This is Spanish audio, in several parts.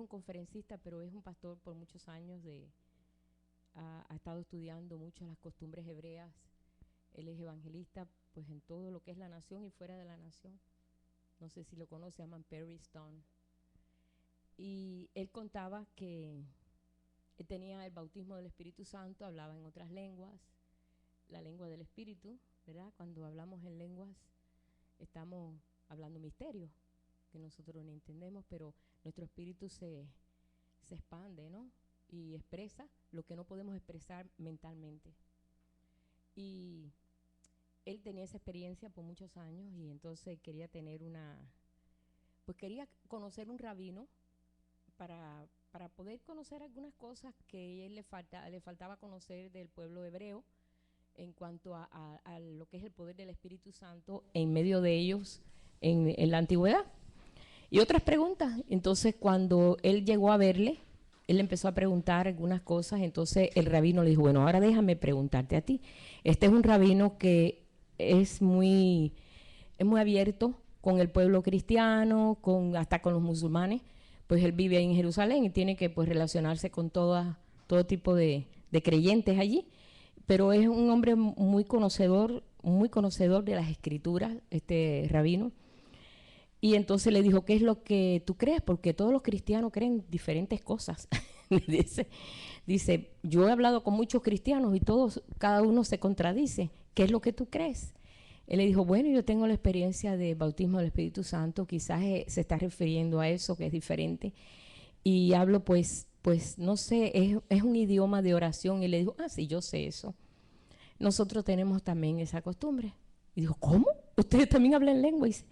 conferencista, pero es un pastor por muchos años ha estado estudiando mucho las costumbres hebreas. Él es evangelista pues en todo lo que es la nación y fuera de la nación. No sé si lo conoce, se llaman Perry Stone. Y él contaba que él tenía el bautismo del Espíritu Santo, hablaba en otras lenguas, la lengua del Espíritu, ¿verdad? Cuando hablamos en lenguas estamos hablando misterios que nosotros no entendemos, pero nuestro espíritu se expande, ¿no? Y expresa lo que no podemos expresar mentalmente. Y él tenía esa experiencia por muchos años y entonces quería tener quería conocer un rabino para poder conocer algunas cosas que él le faltaba conocer del pueblo hebreo en cuanto a lo que es el poder del Espíritu Santo en medio de ellos en la antigüedad. Y otras preguntas. Entonces, cuando él llegó a verle, él empezó a preguntar algunas cosas. Entonces, el rabino le dijo, bueno, ahora déjame preguntarte a ti. Este es un rabino que es muy abierto con el pueblo cristiano, hasta con los musulmanes. Pues él vive en Jerusalén y tiene que pues relacionarse con todo tipo de creyentes allí. Pero es un hombre muy conocedor de las escrituras, este rabino. Y entonces le dijo, ¿qué es lo que tú crees? Porque todos los cristianos creen diferentes cosas. dice, yo he hablado con muchos cristianos y cada uno se contradice. ¿Qué es lo que tú crees? Él le dijo, bueno, yo tengo la experiencia de bautismo del Espíritu Santo, quizás se está refiriendo a eso, que es diferente. Y hablo pues no sé, es un idioma de oración. Y le dijo, sí, yo sé eso. Nosotros tenemos también esa costumbre. Y dijo, ¿cómo? ¿Ustedes también hablan lengua? Y dice,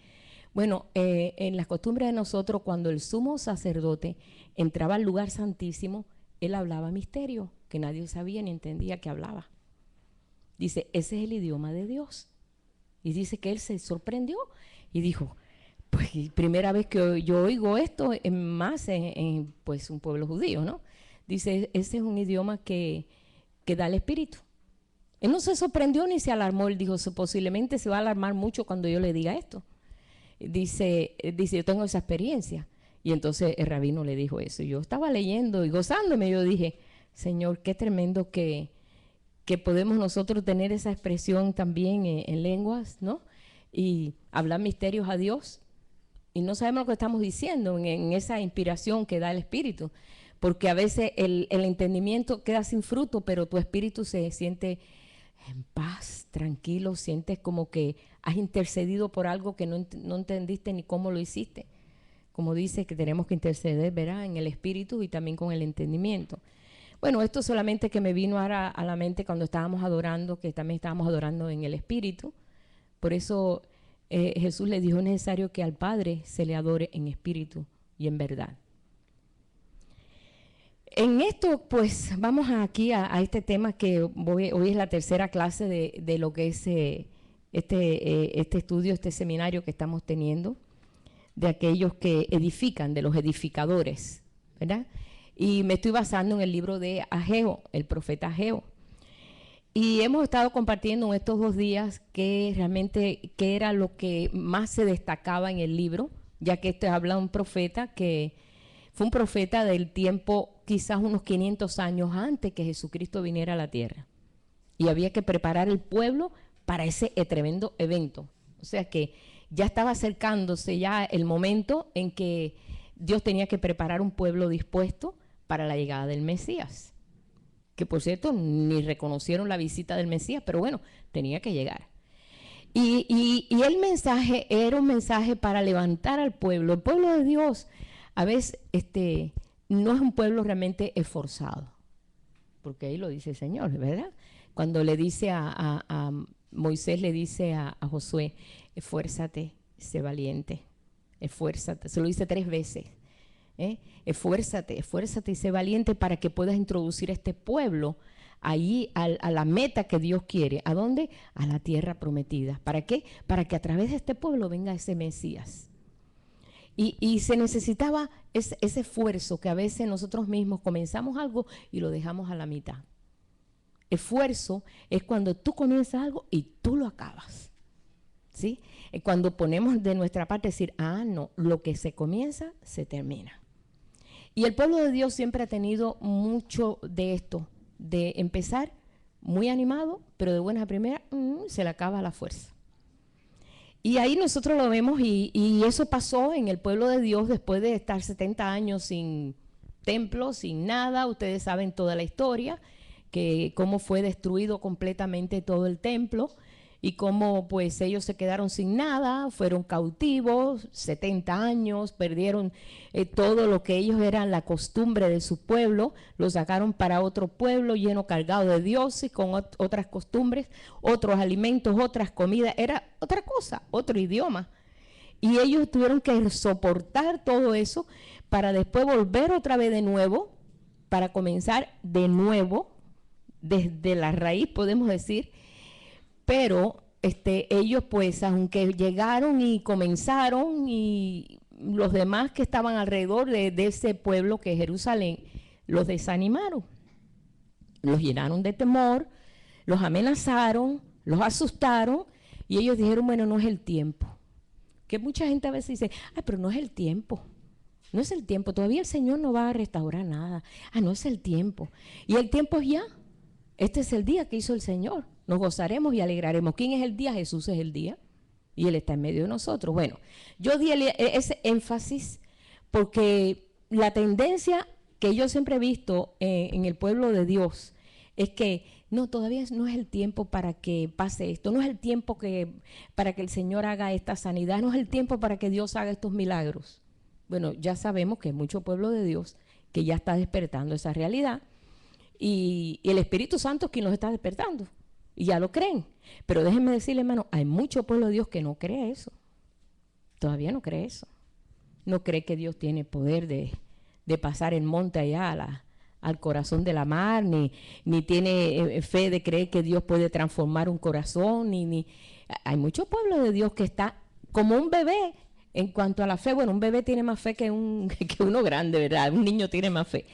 bueno, en las costumbres de nosotros, cuando el sumo sacerdote entraba al lugar santísimo, él hablaba misterio, que nadie sabía ni entendía que hablaba. Dice, ese es el idioma de Dios. Y dice que él se sorprendió y dijo, pues primera vez que yo oigo esto, más en pues un pueblo judío, ¿no? Dice, ese es un idioma que da el Espíritu. Él no se sorprendió ni se alarmó, él dijo, posiblemente se va a alarmar mucho cuando yo le diga esto. Dice, yo tengo esa experiencia. Y entonces el rabino le dijo eso. Yo estaba leyendo y gozándome, yo dije, Señor, qué tremendo que podemos nosotros tener esa expresión también en lenguas, ¿no? Y hablar misterios a Dios. Y no sabemos lo que estamos diciendo en esa inspiración que da el Espíritu. Porque a veces el entendimiento queda sin fruto, pero tu espíritu se siente en paz, tranquilo, sientes como que has intercedido por algo que no entendiste ni cómo lo hiciste. Como dice que tenemos que interceder, ¿verdad? En el espíritu y también con el entendimiento. Bueno, esto solamente que me vino ahora a la mente cuando estábamos adorando, que también estábamos adorando en el espíritu. Por eso Jesús le dijo, es necesario que al Padre se le adore en espíritu y en verdad. En esto, pues, vamos aquí a este tema que hoy es la tercera clase de lo que es este estudio, este seminario que estamos teniendo, de aquellos que edifican, de los edificadores, ¿verdad? Y me estoy basando en el libro de Ageo, el profeta Ageo. Y hemos estado compartiendo en estos 2 días qué era lo que más se destacaba en el libro, ya que este habla de un profeta que fue un profeta del tiempo quizás unos 500 años antes que Jesucristo viniera a la tierra. Y había que preparar el pueblo para ese tremendo evento. O sea que ya estaba acercándose ya el momento en que Dios tenía que preparar un pueblo dispuesto para la llegada del Mesías. Que por cierto ni reconocieron la visita del Mesías, pero bueno, tenía que llegar. Y el mensaje era un mensaje para levantar al pueblo. El pueblo de Dios a veces no es un pueblo realmente esforzado, porque ahí lo dice el Señor, ¿verdad? Cuando le dice a Moisés, le dice a Josué, esfuérzate, sé valiente, esfuérzate, se lo dice 3 veces. Esfuérzate y sé valiente para que puedas introducir a este pueblo ahí a la meta que Dios quiere. ¿A dónde? A la tierra prometida. ¿Para qué? Para que a través de este pueblo venga ese Mesías. Y se necesitaba ese esfuerzo que a veces nosotros mismos comenzamos algo y lo dejamos a la mitad. Esfuerzo es cuando tú comienzas algo y tú lo acabas. ¿Sí? Cuando ponemos de nuestra parte decir, no, lo que se comienza, se termina. Y el pueblo de Dios siempre ha tenido mucho de esto, de empezar muy animado, pero de buenas a primeras se le acaba la fuerza. Y ahí nosotros lo vemos y eso pasó en el pueblo de Dios después de estar 70 años sin templo, sin nada. Ustedes saben toda la historia, que cómo fue destruido completamente todo el templo y cómo pues ellos se quedaron sin nada, fueron cautivos, 70 años, perdieron todo lo que ellos eran la costumbre de su pueblo, lo sacaron para otro pueblo lleno, cargado de dioses, con otras costumbres, otros alimentos, otras comidas, era otra cosa, otro idioma. Y ellos tuvieron que soportar todo eso para después volver otra vez de nuevo, para comenzar de nuevo, desde la raíz podemos decir. Pero ellos pues, aunque llegaron y comenzaron, y los demás que estaban alrededor de ese pueblo que es Jerusalén, los desanimaron, los llenaron de temor, los amenazaron, los asustaron, y ellos dijeron, bueno, no es el tiempo. Que mucha gente a veces dice, ay, pero no es el tiempo. No es el tiempo, todavía el Señor no va a restaurar nada. Ah, no es el tiempo. Y el tiempo es ya. Este es el día que hizo el Señor. Nos gozaremos y alegraremos. ¿Quién es el día? Jesús es el día. Y Él está en medio de nosotros. Bueno, yo di ese énfasis porque la tendencia que yo siempre he visto en el pueblo de Dios es que no, todavía no es el tiempo para que pase esto. No es el tiempo para que el Señor haga esta sanidad. No es el tiempo para que Dios haga estos milagros. Bueno, ya sabemos que hay mucho pueblo de Dios que ya está despertando esa realidad. Y el Espíritu Santo es quien los está despertando. Y ya lo creen. Pero déjenme decirle, hermano, hay mucho pueblo de Dios que no cree eso. Todavía no cree eso. No cree que Dios tiene poder de pasar el monte allá al corazón de la mar, ni tiene fe de creer que Dios puede transformar un corazón. Hay mucho pueblo de Dios que está como un bebé en cuanto a la fe. Bueno, un bebé tiene más fe que uno grande, ¿verdad? Un niño tiene más fe.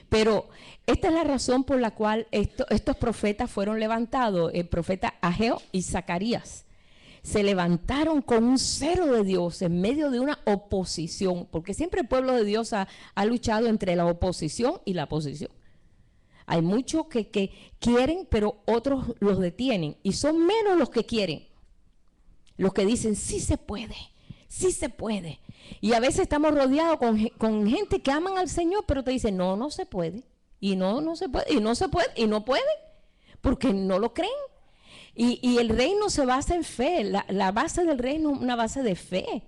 Pero esta es la razón por la cual estos profetas fueron levantados, el profeta Ageo y Zacarías. Se levantaron con un celo de Dios en medio de una oposición, porque siempre el pueblo de Dios ha luchado entre la oposición y la posición. Hay muchos que quieren, pero otros los detienen, y son menos los que quieren, los que dicen, sí se puede. Sí se puede. Y a veces estamos rodeados con gente que aman al Señor, pero te dicen, no, no se puede. Y no se puede, y no se puede, y no pueden, porque no lo creen. Y el reino se basa en fe. La base del reino es una base de fe,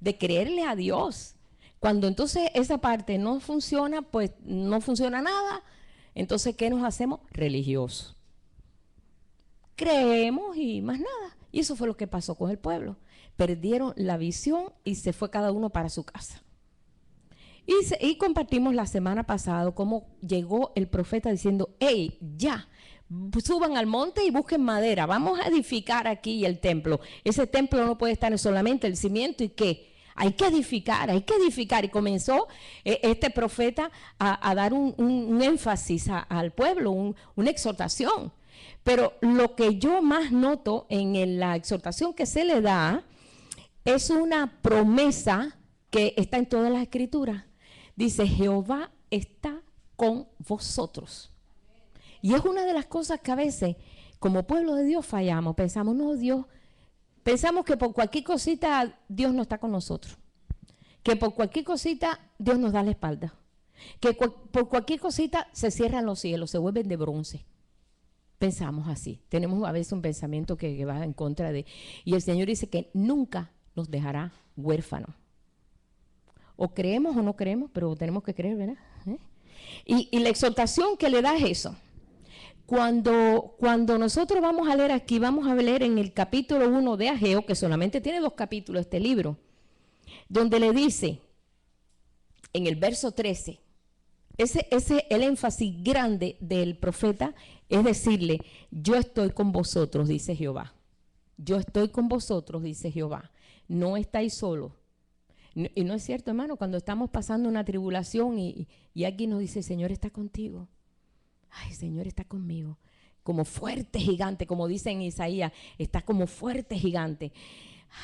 de creerle a Dios. Cuando entonces esa parte no funciona, pues no funciona nada. Entonces, ¿qué nos hacemos? Religiosos. Creemos y más nada. Y eso fue lo que pasó con el pueblo. Perdieron la visión y se fue cada uno para su casa. Y compartimos la semana pasada cómo llegó el profeta diciendo, hey, ya, suban al monte y busquen madera, vamos a edificar aquí el templo. Ese templo no puede estar solamente el cimiento y qué. Hay que edificar, hay que edificar. Y comenzó este profeta a dar un énfasis al pueblo, una exhortación. Pero lo que yo más noto en la exhortación que se le da es una promesa que está en todas las escrituras. Dice, Jehová está con vosotros. Y es una de las cosas que a veces, como pueblo de Dios, fallamos. Pensamos, no, Dios, pensamos que por cualquier cosita Dios no está con nosotros. Que por cualquier cosita Dios nos da la espalda. Que por cualquier cosita se cierran los cielos, se vuelven de bronce. Pensamos así. Tenemos a veces un pensamiento que va en contra de... Y el Señor dice que nunca nos dejará huérfanos. O creemos o no creemos, pero tenemos que creer, ¿verdad? Y la exhortación que le da es eso. Cuando nosotros vamos a leer aquí, vamos a leer en el capítulo 1 de Ageo, que solamente tiene 2 capítulos este libro, donde le dice, en el verso 13, el énfasis grande del profeta es decirle, yo estoy con vosotros, dice Jehová. Yo estoy con vosotros, dice Jehová. No estáis solos. Y no es cierto, hermano, cuando estamos pasando una tribulación y alguien nos dice, Señor está contigo. Ay, Señor está conmigo. Como fuerte gigante, como dice en Isaías, está como fuerte gigante.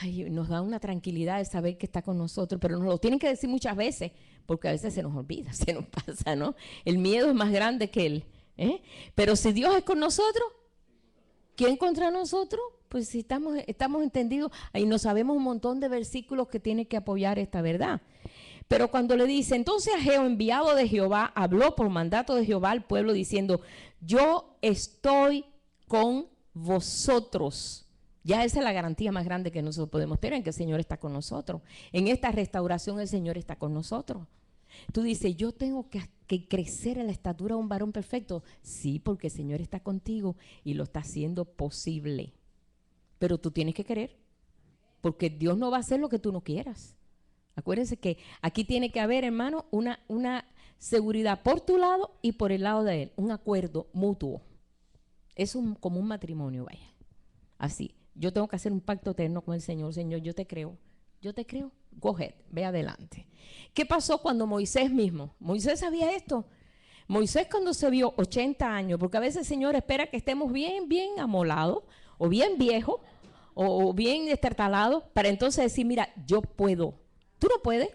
ay, nos da una tranquilidad de saber que está con nosotros, pero nos lo tienen que decir muchas veces, porque a veces se nos olvida, se nos pasa, ¿no? El miedo es más grande que él, ¿eh? Pero si Dios es con nosotros, ¿quién contra nosotros? Pues si estamos entendidos, ahí no sabemos un montón de versículos que tienen que apoyar esta verdad. Pero cuando le dice, entonces Ageo, enviado de Jehová, habló por mandato de Jehová al pueblo diciendo, yo estoy con vosotros. Ya esa es la garantía más grande que nosotros podemos tener, que el Señor está con nosotros. En esta restauración el Señor está con nosotros. Tú dices, yo tengo que crecer en la estatura de un varón perfecto. Sí, porque el Señor está contigo y lo está haciendo posible. Pero tú tienes que querer, porque Dios no va a hacer lo que tú no quieras. Acuérdense que aquí tiene que haber, hermano, una seguridad por tu lado y por el lado de él, un acuerdo mutuo. Es como un matrimonio, vaya. Así, yo tengo que hacer un pacto eterno con el Señor. Señor, yo te creo, go ahead, ve adelante. ¿Qué pasó cuando Moisés mismo? Moisés sabía esto. Moisés cuando se vio 80 años, porque a veces el Señor espera que estemos bien, bien amolados, o bien viejos, o bien destartalados, para entonces decir, mira, yo puedo. Tú no puedes,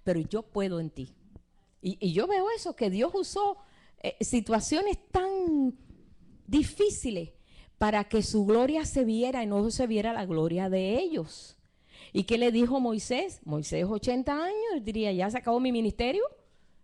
pero yo puedo en ti. Y yo veo eso, que Dios usó situaciones tan difíciles para que su gloria se viera y no se viera la gloria de ellos. ¿Y qué le dijo Moisés? Moisés, 80 años, diría, ya se acabó mi ministerio,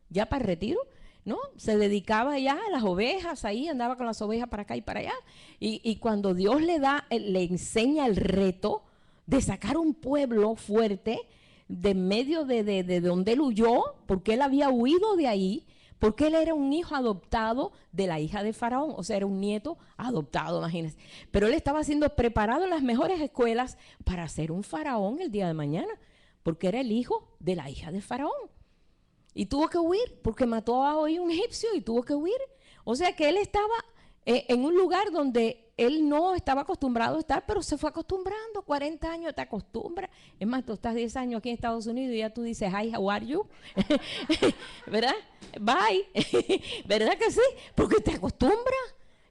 ya para el retiro, ¿no? Se dedicaba ya a las ovejas, ahí andaba con las ovejas para acá y para allá. Y cuando Dios le enseña el reto de sacar un pueblo fuerte de medio de donde él huyó, porque él había huido de ahí, porque él era un hijo adoptado de la hija de Faraón, o sea, era un nieto adoptado, imagínense. Pero él estaba siendo preparado en las mejores escuelas para ser un faraón el día de mañana, porque era el hijo de la hija de Faraón. Y tuvo que huir, porque mató a hoy un egipcio y tuvo que huir. O sea que él estaba en un lugar donde él no estaba acostumbrado a estar, pero se fue acostumbrando. 40 años te acostumbras. Es más, tú estás 10 años aquí en Estados Unidos y ya tú dices, hi, how are you? ¿Verdad? Bye. ¿Verdad que sí? Porque te acostumbras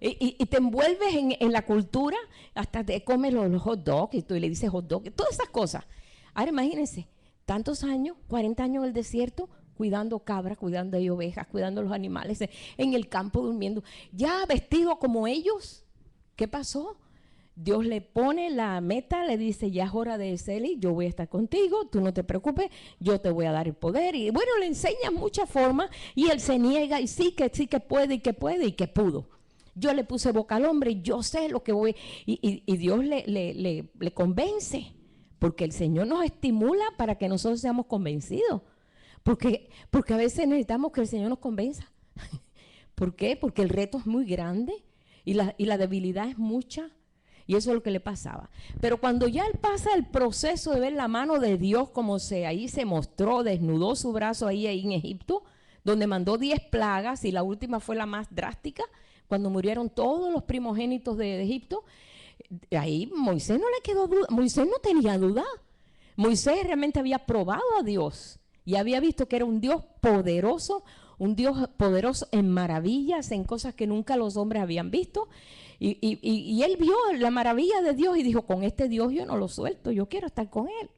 y te envuelves en la cultura, hasta te comes los hot dogs y tú le dices hot dog, todas esas cosas. Ahora imagínense, tantos años, 40 años en el desierto, cuidando cabras, cuidando de ovejas, cuidando los animales, en el campo durmiendo, ya vestido como ellos. ¿Qué pasó? Dios le pone la meta, le dice, ya es hora de Celi, yo voy a estar contigo, tú no te preocupes, yo te voy a dar el poder. Y bueno, le enseña muchas formas y él se niega y sí que puede y que pudo. Yo le puse boca al hombre y yo sé lo que voy. Y Dios le convence, porque el Señor nos estimula para que nosotros seamos convencidos. Porque a veces necesitamos que el Señor nos convenza. ¿Por qué? Porque el reto es muy grande y la debilidad es mucha. Y eso es lo que le pasaba. Pero cuando ya él pasa el proceso de ver la mano de Dios, como ahí se mostró, desnudó su brazo ahí en Egipto, donde mandó 10 plagas y la última fue la más drástica, cuando murieron todos los primogénitos de Egipto. Ahí Moisés no le quedó duda, Moisés no tenía duda. Moisés realmente había probado a Dios y había visto que era un Dios poderoso en maravillas, en cosas que nunca los hombres habían visto. Y él vio la maravilla de Dios y dijo, con este Dios yo no lo suelto, yo quiero estar con él.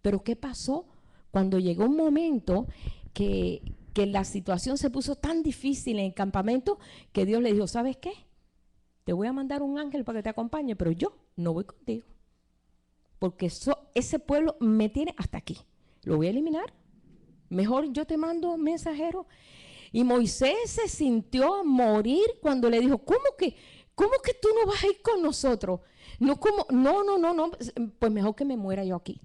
Pero ¿qué pasó? Cuando llegó un momento que la situación se puso tan difícil en el campamento, que Dios le dijo, ¿sabes qué? Te voy a mandar un ángel para que te acompañe, pero yo no voy contigo. Porque ese pueblo me tiene hasta aquí. Lo voy a eliminar. Mejor yo te mando un mensajero. Y Moisés se sintió a morir cuando le dijo, ¿cómo que tú no vas a ir con nosotros? No, pues mejor que me muera yo aquí.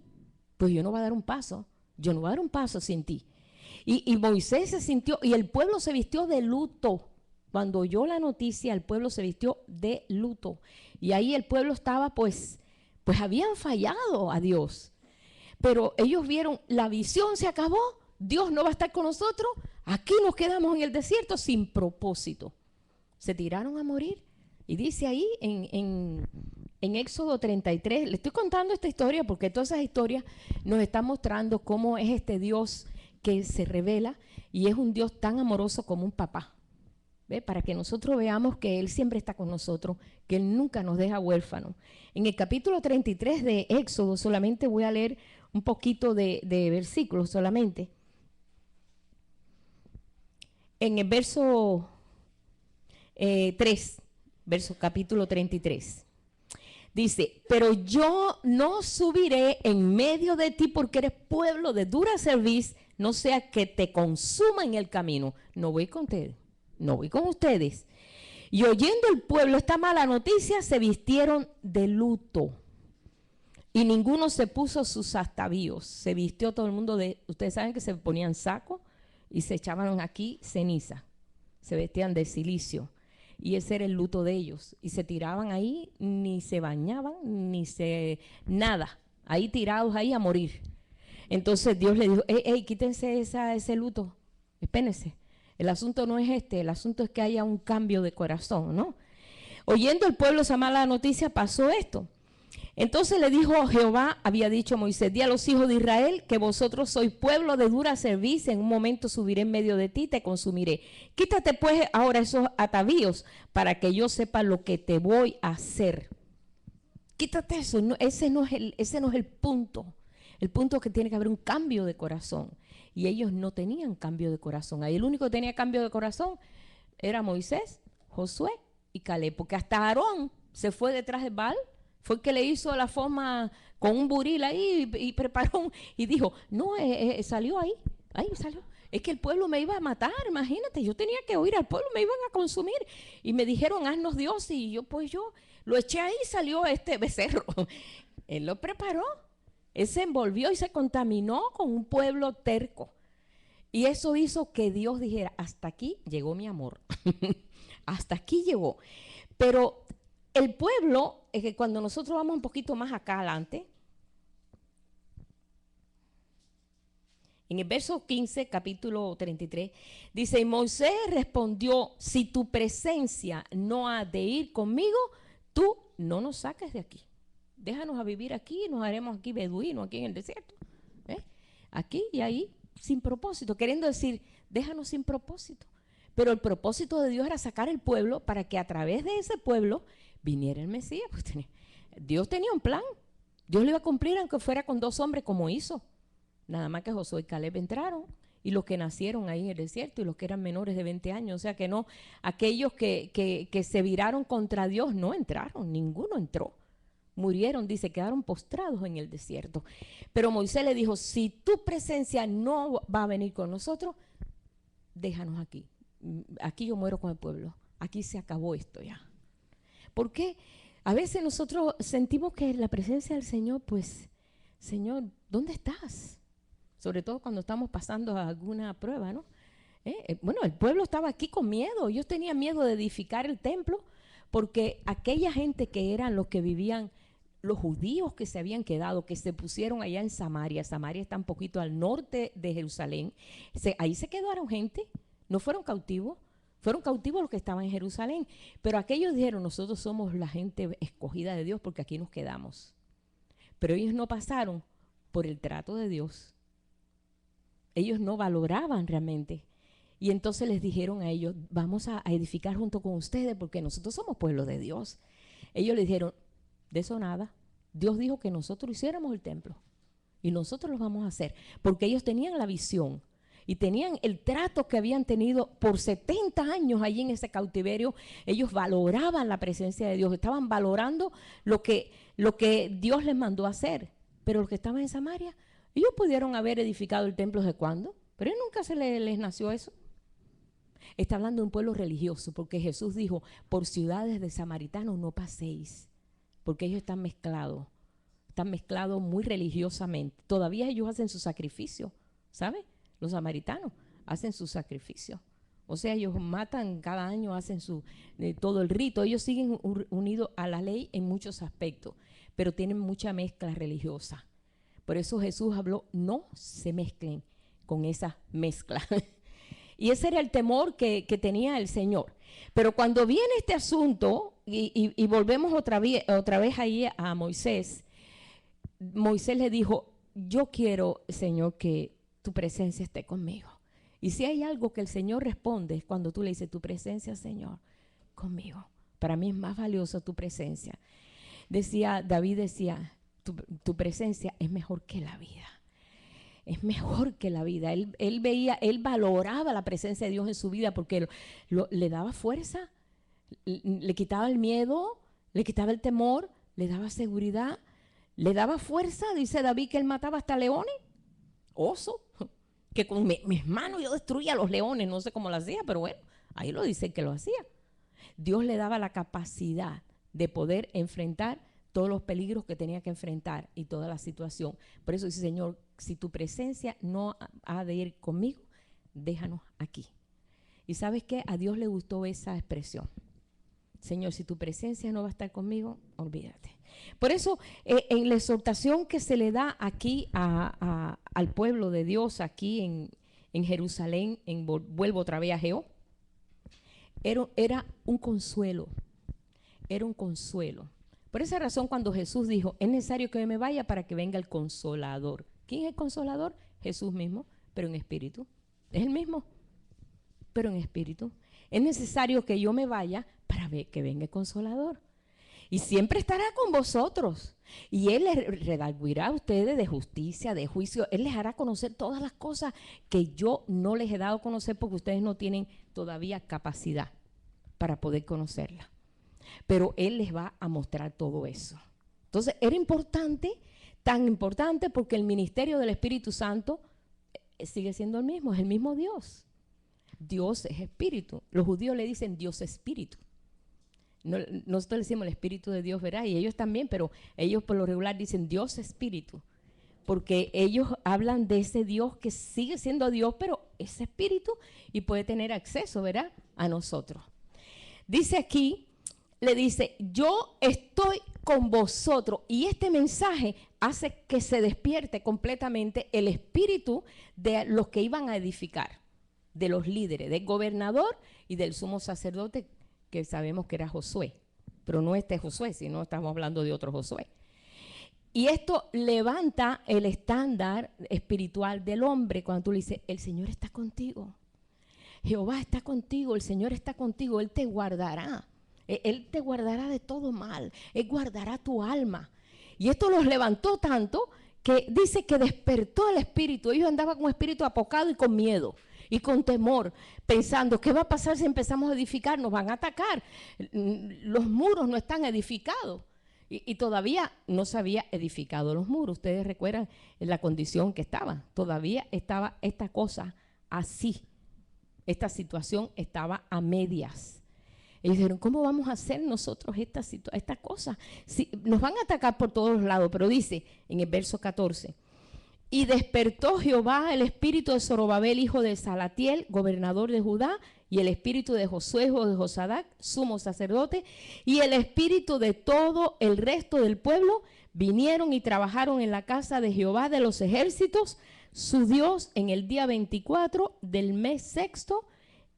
Pues yo no voy a dar un paso. Yo no voy a dar un paso sin ti. Y Moisés se sintió, y el pueblo se vistió de luto. Cuando oyó la noticia, el pueblo se vistió de luto. Y ahí el pueblo estaba, pues habían fallado a Dios. Pero ellos vieron, la visión se acabó, Dios no va a estar con nosotros, aquí nos quedamos en el desierto sin propósito. Se tiraron a morir. Y dice ahí en Éxodo 33, le estoy contando esta historia porque todas esas historias nos están mostrando cómo es este Dios que se revela y es un Dios tan amoroso como un papá. ¿Ve? Para que nosotros veamos que Él siempre está con nosotros, que Él nunca nos deja huérfanos. En el capítulo 33 de Éxodo, solamente voy a leer un poquito de versículos solamente. En el verso 3, capítulo 33. Dice, pero yo no subiré en medio de ti porque eres pueblo de dura cerviz, no sea que te consuma en el camino. No voy con ustedes, no voy con ustedes. Y oyendo el pueblo esta mala noticia, se vistieron de luto. Y ninguno se puso sus atavíos. Se vistió todo el mundo de, ustedes saben que se ponían saco y se echaban aquí ceniza. Se vestían de silicio. Y ese era el luto de ellos. Y se tiraban ahí, ni se bañaban, nada. Ahí tirados ahí a morir. Entonces Dios le dijo, hey, quítense ese luto. Espérense. El asunto no es el asunto es que haya un cambio de corazón, ¿no? Oyendo el pueblo esa mala noticia, pasó esto. Entonces le dijo Jehová, había dicho Moisés, di a los hijos de Israel que vosotros sois pueblo de dura cerviz, en un momento subiré en medio de ti y te consumiré. Quítate pues ahora esos atavíos para que yo sepa lo que te voy a hacer. Quítate eso, no, ese no es el punto. El punto es que tiene que haber un cambio de corazón. Y ellos no tenían cambio de corazón. Ahí el único que tenía cambio de corazón era Moisés, Josué y Caleb, porque hasta Aarón se fue detrás de Baal. Fue el que le hizo la forma con un buril ahí y preparó y dijo, no, salió ahí salió. Es que el pueblo me iba a matar, imagínate, yo tenía que oír al pueblo, me iban a consumir. Y me dijeron, haznos Dios, y yo lo eché ahí y salió este becerro. Él lo preparó, él se envolvió y se contaminó con un pueblo terco. Y eso hizo que Dios dijera, hasta aquí llegó mi amor, hasta aquí llegó. Pero el pueblo, es que cuando nosotros vamos un poquito más acá adelante, en el verso 15, capítulo 33, dice, y Moisés respondió, si tu presencia no ha de ir conmigo, tú no nos saques de aquí. Déjanos a vivir aquí, nos haremos aquí beduinos, aquí en el desierto. Aquí y ahí, sin propósito, queriendo decir, déjanos sin propósito. Pero el propósito de Dios era sacar el pueblo para que a través de ese pueblo viniera el Mesías. Pues Dios tenía un plan. Dios le iba a cumplir aunque fuera con 2 hombres como hizo. Nada más que Josué y Caleb entraron. Y los que nacieron ahí en el desierto y los que eran menores de 20 años. O sea que no, aquellos que se viraron contra Dios no entraron. Ninguno entró. Murieron, dice, quedaron postrados en el desierto. Pero Moisés le dijo, si tu presencia no va a venir con nosotros, déjanos aquí. Aquí yo muero con el pueblo. Aquí se acabó esto ya. Porque a veces nosotros sentimos que la presencia del Señor, pues, Señor, ¿dónde estás? Sobre todo cuando estamos pasando alguna prueba, ¿no? Bueno, el pueblo estaba aquí con miedo. Ellos tenían miedo de edificar el templo porque aquella gente que eran los que vivían, los judíos que se habían quedado, que se pusieron allá en Samaria. Samaria está un poquito al norte de Jerusalén. Ahí se quedaron gente, no fueron cautivos. Fueron cautivos los que estaban en Jerusalén, pero aquellos dijeron, nosotros somos la gente escogida de Dios porque aquí nos quedamos. Pero ellos no pasaron por el trato de Dios. Ellos no valoraban realmente. Y entonces les dijeron a ellos, vamos a edificar junto con ustedes porque nosotros somos pueblo de Dios. Ellos les dijeron, de eso nada. Dios dijo que nosotros hiciéramos el templo y nosotros lo vamos a hacer porque ellos tenían la visión. Y tenían el trato que habían tenido por 70 años allí en ese cautiverio. Ellos valoraban la presencia de Dios, estaban valorando lo que Dios les mandó a hacer. Pero los que estaban en Samaria, ellos pudieron haber edificado el templo ¿de cuándo? Pero nunca se les nació eso. Está hablando de un pueblo religioso, porque Jesús dijo, por ciudades de samaritanos no paséis, porque ellos están mezclados muy religiosamente. Todavía ellos hacen su sacrificio, ¿sabes? Los samaritanos hacen su sacrificio. O sea, ellos matan cada año, hacen todo el rito. Ellos siguen unidos a la ley en muchos aspectos, pero tienen mucha mezcla religiosa. Por eso Jesús habló, no se mezclen con esa mezcla. Y ese era el temor que tenía el Señor. Pero cuando viene este asunto, y volvemos otra vez ahí a Moisés, Moisés le dijo, yo quiero, Señor, que tu presencia esté conmigo. Y si hay algo que el Señor responde es cuando tú le dices, tu presencia, Señor, conmigo. Para mí es más valioso tu presencia. David decía, tu presencia es mejor que la vida. Es mejor que la vida. Él valoraba la presencia de Dios en su vida porque le daba fuerza, le quitaba el miedo, le quitaba el temor, le daba seguridad, le daba fuerza. Dice David que él mataba hasta leones, osos, que con mis manos yo destruía a los leones, no sé cómo lo hacía, pero bueno, ahí lo dice que lo hacía. Dios le daba la capacidad de poder enfrentar todos los peligros que tenía que enfrentar y toda la situación. Por eso dice, Señor, si tu presencia no ha de ir conmigo, déjanos aquí. ¿Y sabes qué? A Dios le gustó esa expresión. Señor, si tu presencia no va a estar conmigo, olvídate. Por eso, en la exhortación que se le da aquí al pueblo de Dios, aquí en Jerusalén, vuelvo otra vez a Geo, era un consuelo. Era un consuelo. Por esa razón, cuando Jesús dijo, es necesario que me vaya para que venga el Consolador. ¿Quién es el Consolador? Jesús mismo, pero en espíritu. Es el mismo, pero en espíritu. Es necesario que yo me vaya para ver que venga el Consolador. Y siempre estará con vosotros. Y Él les redarguirá a ustedes de justicia, de juicio. Él les hará conocer todas las cosas que yo no les he dado a conocer porque ustedes no tienen todavía capacidad para poder conocerla. Pero Él les va a mostrar todo eso. Entonces, era importante, tan importante, porque el ministerio del Espíritu Santo sigue siendo el mismo, es el mismo Dios. Dios es espíritu. Los judíos le dicen Dios espíritu. Nosotros le decimos el Espíritu de Dios, ¿verdad? Y ellos también, pero ellos por lo regular dicen Dios espíritu, porque ellos hablan de ese Dios que sigue siendo Dios, pero es espíritu y puede tener acceso, ¿verdad?, a nosotros. Dice aquí, le dice, yo estoy con vosotros, y este mensaje hace que se despierte completamente el espíritu de los que iban a edificar, de los líderes, del gobernador y del sumo sacerdote, que sabemos que era Josué, pero no este Josué, sino estamos hablando de otro Josué. Y esto levanta el estándar espiritual del hombre cuando tú le dices, el Señor está contigo, Jehová está contigo, el Señor está contigo, Él te guardará. Él te guardará de todo mal, Él guardará tu alma. Y esto los levantó tanto que dice que despertó el espíritu. Ellos andaban con espíritu apocado y con miedo y con temor, pensando, ¿qué va a pasar si empezamos a edificar? Nos van a atacar, los muros no están edificados. Y todavía no se había edificado los muros. Ustedes recuerdan la condición que estaba. Todavía estaba esta cosa así. Esta situación estaba a medias. Ellos dijeron, ¿cómo vamos a hacer nosotros esta cosa? Si nos van a atacar por todos los lados, pero dice en el verso 14, y despertó Jehová el espíritu de Zorobabel, hijo de Salatiel, gobernador de Judá, y el espíritu de Josué, hijo de Josadac, sumo sacerdote, y el espíritu de todo el resto del pueblo, vinieron y trabajaron en la casa de Jehová de los ejércitos, su Dios, en el día 24 del mes sexto,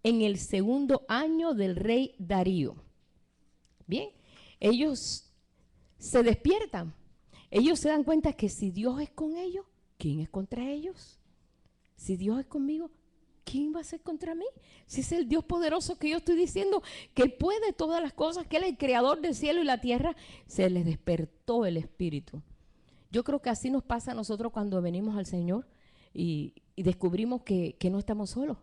en el segundo año del rey Darío. Bien, ellos se despiertan. Ellos se dan cuenta que si Dios es con ellos, ¿quién es contra ellos? Si Dios es conmigo, ¿quién va a ser contra mí? Si es el Dios poderoso que yo estoy diciendo, que Él puede todas las cosas, que Él es el creador del cielo y la tierra, se les despertó el espíritu. Yo creo que así nos pasa a nosotros cuando venimos al Señor y descubrimos que no estamos solos.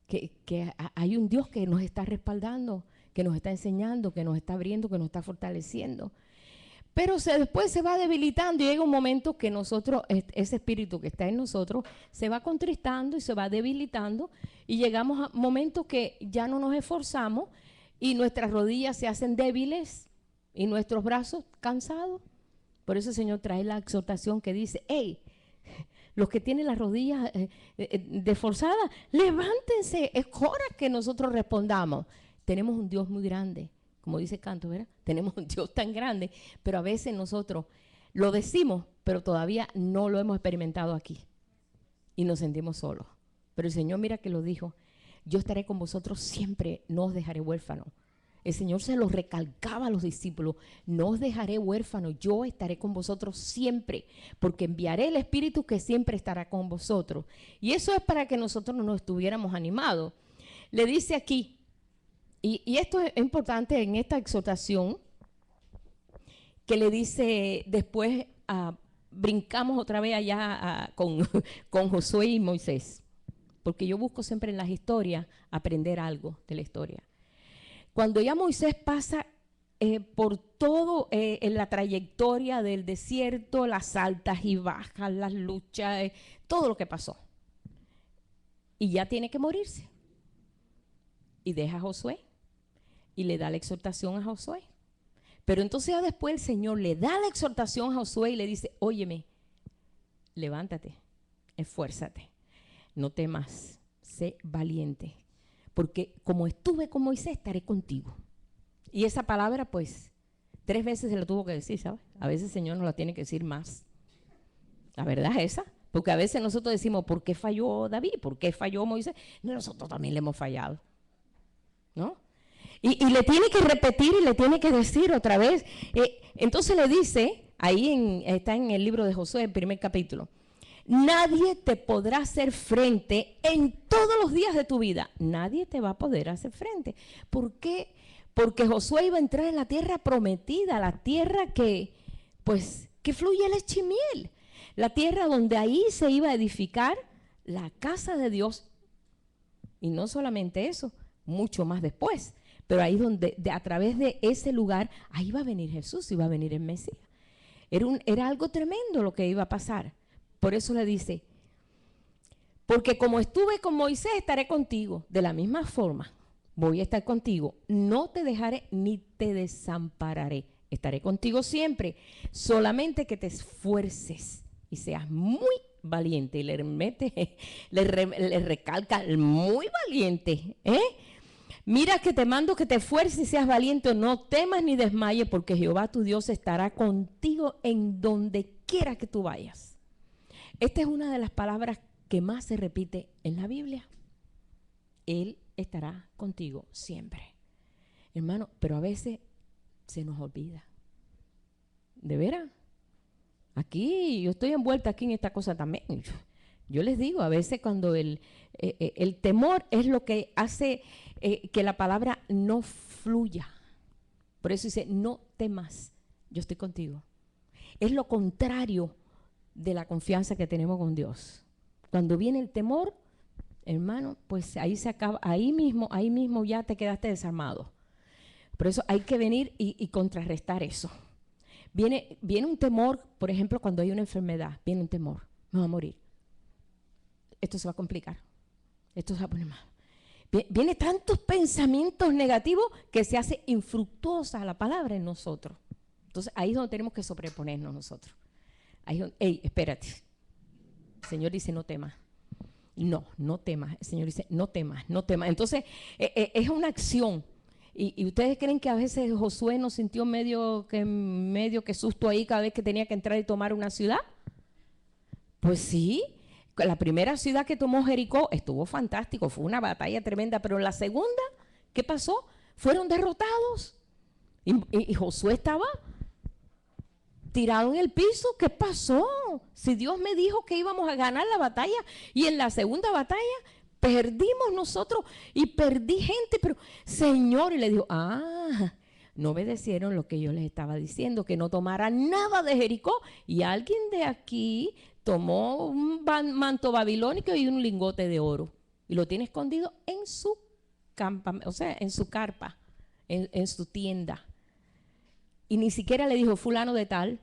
Que hay un Dios que nos está respaldando, que nos está enseñando, que nos está abriendo, que nos está fortaleciendo. Pero después se va debilitando y llega un momento que nosotros, ese espíritu que está en nosotros, se va contristando y se va debilitando y llegamos a momentos que ya no nos esforzamos y nuestras rodillas se hacen débiles y nuestros brazos cansados. Por eso el Señor trae la exhortación que dice, hey, los que tienen las rodillas desforzadas, levántense, es hora que nosotros respondamos. Tenemos un Dios muy grande, como dice el canto, ¿verdad? Tenemos un Dios tan grande, pero a veces nosotros lo decimos, pero todavía no lo hemos experimentado aquí y nos sentimos solos. Pero el Señor mira que lo dijo, yo estaré con vosotros siempre, no os dejaré huérfanos. El Señor se lo recalcaba a los discípulos: no os dejaré huérfanos, yo estaré con vosotros siempre, porque enviaré el Espíritu que siempre estará con vosotros. Y eso es para que nosotros no nos estuviéramos animados. Le dice aquí, y esto es importante en esta exhortación, que le dice después, brincamos otra vez allá con Josué y Moisés, porque yo busco siempre en las historias aprender algo de la historia. Cuando ya Moisés pasa por todo en la trayectoria del desierto, las altas y bajas, las luchas, todo lo que pasó, y ya tiene que morirse, y deja a Josué y le da la exhortación a Josué. Pero entonces ya después el Señor le da la exhortación a Josué y le dice: óyeme, levántate, esfuérzate, no temas, sé valiente, porque como estuve con Moisés, estaré contigo. Y esa palabra, pues, 3 veces se lo tuvo que decir, ¿sabes? A veces el Señor nos la tiene que decir más. La verdad es esa, porque a veces nosotros decimos: ¿por qué falló David? ¿Por qué falló Moisés? Nosotros también le hemos fallado, ¿no? Y le tiene que repetir y le tiene que decir otra vez. Entonces le dice, ahí está en el libro de Josué, el primer capítulo: nadie te podrá hacer frente en todos los días de tu vida. Nadie te va a poder hacer frente. ¿Por qué? Porque Josué iba a entrar en la tierra prometida, la tierra que fluye leche y miel. La tierra donde ahí se iba a edificar la casa de Dios. Y no solamente eso, mucho más después. Pero ahí donde, a través de ese lugar, ahí va a venir Jesús, iba a venir el Mesías. Era algo tremendo lo que iba a pasar. Por eso le dice: porque como estuve con Moisés, estaré contigo. De la misma forma, voy a estar contigo. No te dejaré ni te desampararé. Estaré contigo siempre. Solamente que te esfuerces y seas muy valiente. Y le recalca: muy valiente, Mira que te mando que te esfuerces y seas valiente, no temas ni desmayes, porque Jehová tu Dios estará contigo en donde quiera que tú vayas. Esta es una de las palabras que más se repite en la Biblia. Él estará contigo siempre. Hermano, pero a veces se nos olvida. ¿De veras? Aquí, yo estoy envuelta aquí en esta cosa también. Yo les digo, a veces cuando el temor es lo que hace que la palabra no fluya. Por eso dice: no temas, yo estoy contigo. Es lo contrario de la confianza que tenemos con Dios. Cuando viene el temor, hermano, pues ahí se acaba, ahí mismo ya te quedaste desarmado. Por eso hay que venir y contrarrestar eso. Viene un temor, por ejemplo, cuando hay una enfermedad, viene un temor: me voy a morir. Esto se va a complicar. Esto se va a poner mal. Viene tantos pensamientos negativos que se hace infructuosa la palabra en nosotros. Entonces ahí es donde tenemos que sobreponernos nosotros. Ahí es donde, espérate. El Señor dice: no temas. No temas. El Señor dice: no temas, no temas. Entonces es una acción. Y ustedes creen que a veces Josué no sintió medio que susto ahí cada vez que tenía que entrar y tomar una ciudad. Pues sí. La primera ciudad que tomó, Jericó, estuvo fantástico, fue una batalla tremenda, pero la segunda, ¿qué pasó? Fueron derrotados. Y Josué estaba tirado en el piso. ¿Qué pasó? Si Dios me dijo que íbamos a ganar la batalla, y en la segunda batalla perdimos nosotros y perdí gente, pero Señor, y le dijo: no obedecieron lo que yo les estaba diciendo, que no tomaran nada de Jericó, y alguien de aquí tomó un manto babilónico y un lingote de oro y lo tiene escondido en su campamento, o sea, en su carpa, en su tienda. Y ni siquiera le dijo fulano de tal,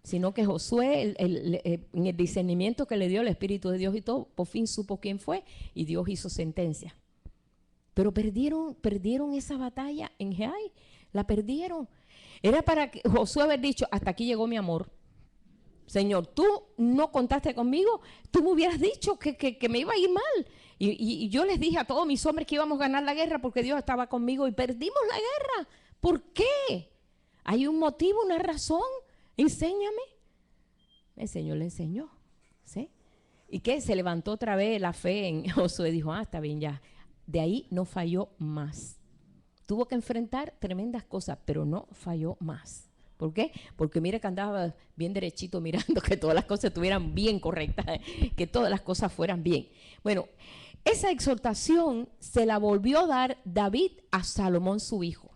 sino que Josué, en el discernimiento que le dio el Espíritu de Dios y todo, por fin supo quién fue y Dios hizo sentencia. Pero perdieron esa batalla en Jai, la perdieron. Era para que Josué haber dicho: hasta aquí llegó mi amor. Señor, tú no contaste conmigo, tú me hubieras dicho que me iba a ir mal. Y yo les dije a todos mis hombres que íbamos a ganar la guerra porque Dios estaba conmigo y perdimos la guerra. ¿Por qué? ¿Hay un motivo, una razón? Enséñame. El Señor le enseñó, ¿sí? ¿Y qué? Se levantó otra vez la fe en Josué. Dijo: está bien ya. De ahí no falló más. tuvo que enfrentar tremendas cosas, pero no falló más. ¿Por qué? Porque mira que andaba bien derechito mirando que todas las cosas estuvieran bien correctas, que todas las cosas fueran bien. Bueno, esa exhortación se la volvió a dar David a Salomón, su hijo.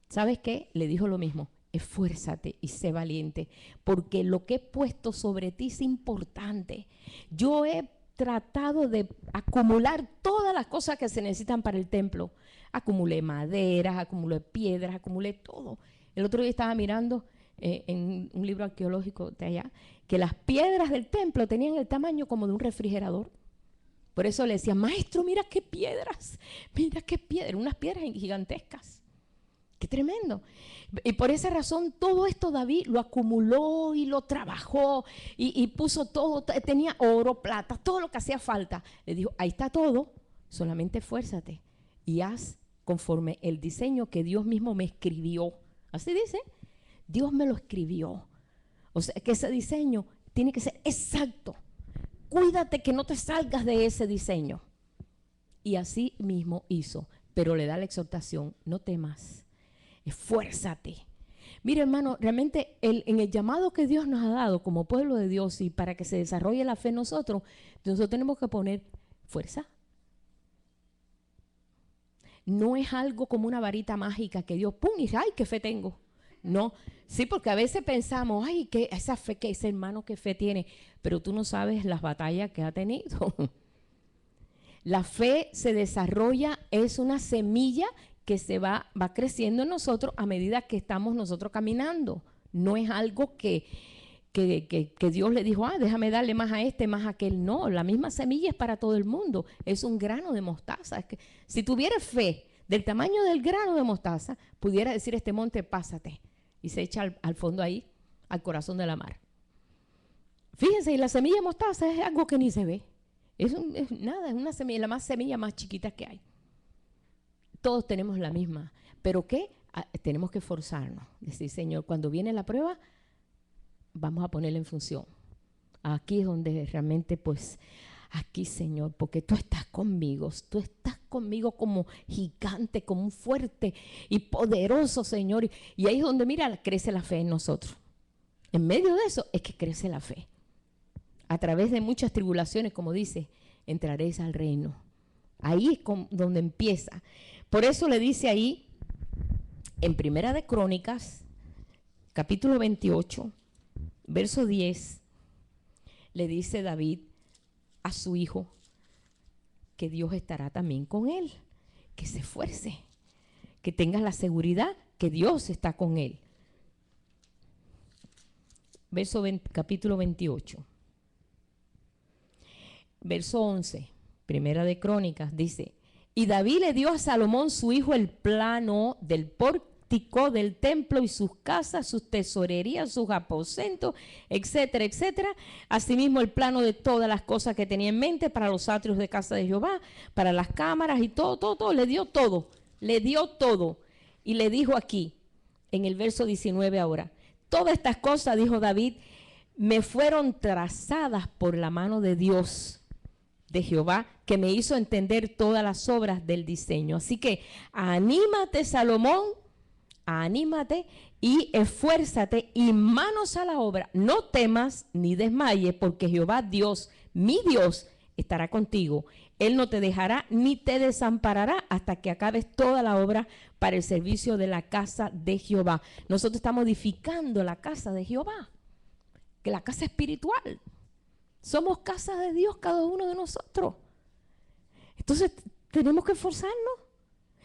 ¿Sabes qué? Le dijo lo mismo: esfuérzate y sé valiente, porque lo que he puesto sobre ti es importante. Yo he tratado de acumular todas las cosas que se necesitan para el templo. Acumulé maderas, acumulé piedras, acumulé todo. El otro día estaba mirando en un libro arqueológico de allá, que las piedras del templo tenían el tamaño como de un refrigerador. Por eso le decía: maestro, mira qué piedras, unas piedras gigantescas. ¡Qué tremendo! Y por esa razón todo esto David lo acumuló y lo trabajó y puso todo, tenía oro, plata, todo lo que hacía falta. Le dijo: ahí está todo, solamente esfuérzate y haz conforme el diseño que Dios mismo me escribió. Así dice, Dios me lo escribió. O sea que ese diseño tiene que ser exacto. Cuídate que no te salgas de ese diseño. Y así mismo hizo, pero le da la exhortación: no temas, esfuérzate. Mira, hermano, realmente en el llamado que Dios nos ha dado como pueblo de Dios y para que se desarrolle la fe en nosotros tenemos que poner fuerza. No es algo como una varita mágica que Dios pum y dice: ay, qué fe tengo. No, sí, porque a veces pensamos: ay, que esa fe, que ese hermano, qué fe tiene, pero tú no sabes las batallas que ha tenido. La fe se desarrolla, es una semilla que se va creciendo en nosotros a medida que estamos nosotros caminando. No es algo que Dios le dijo: déjame darle más a este, más a aquel. No, la misma semilla es para todo el mundo. Es un grano de mostaza. Es que, si tuviera fe del tamaño del grano de mostaza, pudiera decir este monte: pásate. Y se echa al fondo ahí, al corazón de la mar. Fíjense, y la semilla de mostaza es algo que ni se ve. Es nada, es una semilla, la semilla más chiquita que hay. Todos tenemos la misma. ¿Pero qué? Tenemos que esforzarnos. Decir: Señor, cuando viene la prueba, vamos a ponerla en función. Aquí es donde realmente, pues, aquí, Señor, porque tú estás conmigo como gigante, como un fuerte y poderoso, Señor. Y ahí es donde, mira, crece la fe en nosotros. En medio de eso es que crece la fe. A través de muchas tribulaciones, como dice, entraréis al reino. Ahí es donde empieza. Por eso le dice ahí, en Primera de Crónicas, capítulo 28, verso 10, le dice David a su hijo que Dios estará también con él, que se esfuerce, que tenga la seguridad que Dios está con él. Capítulo 28, verso 11, Primera de Crónicas, dice: y David le dio a Salomón su hijo el plano del pórtico del templo y sus casas, sus tesorerías, sus aposentos, etcétera, etcétera. Asimismo el plano de todas las cosas que tenía en mente para los atrios de casa de Jehová, para las cámaras y todo, le dio todo. Y le dijo aquí, en el verso 19 ahora: todas estas cosas, dijo David, me fueron trazadas por la mano de Dios, de Jehová, que me hizo entender todas las obras del diseño. Así que anímate, Salomón, anímate y esfuérzate y manos a la obra. No temas ni desmayes, porque Jehová Dios, mi Dios, estará contigo. Él no te dejará ni te desamparará hasta que acabes toda la obra para el servicio de la casa de Jehová. Nosotros estamos edificando la casa de Jehová, que la casa espiritual. Somos casa de Dios cada uno de nosotros. Entonces tenemos que esforzarnos.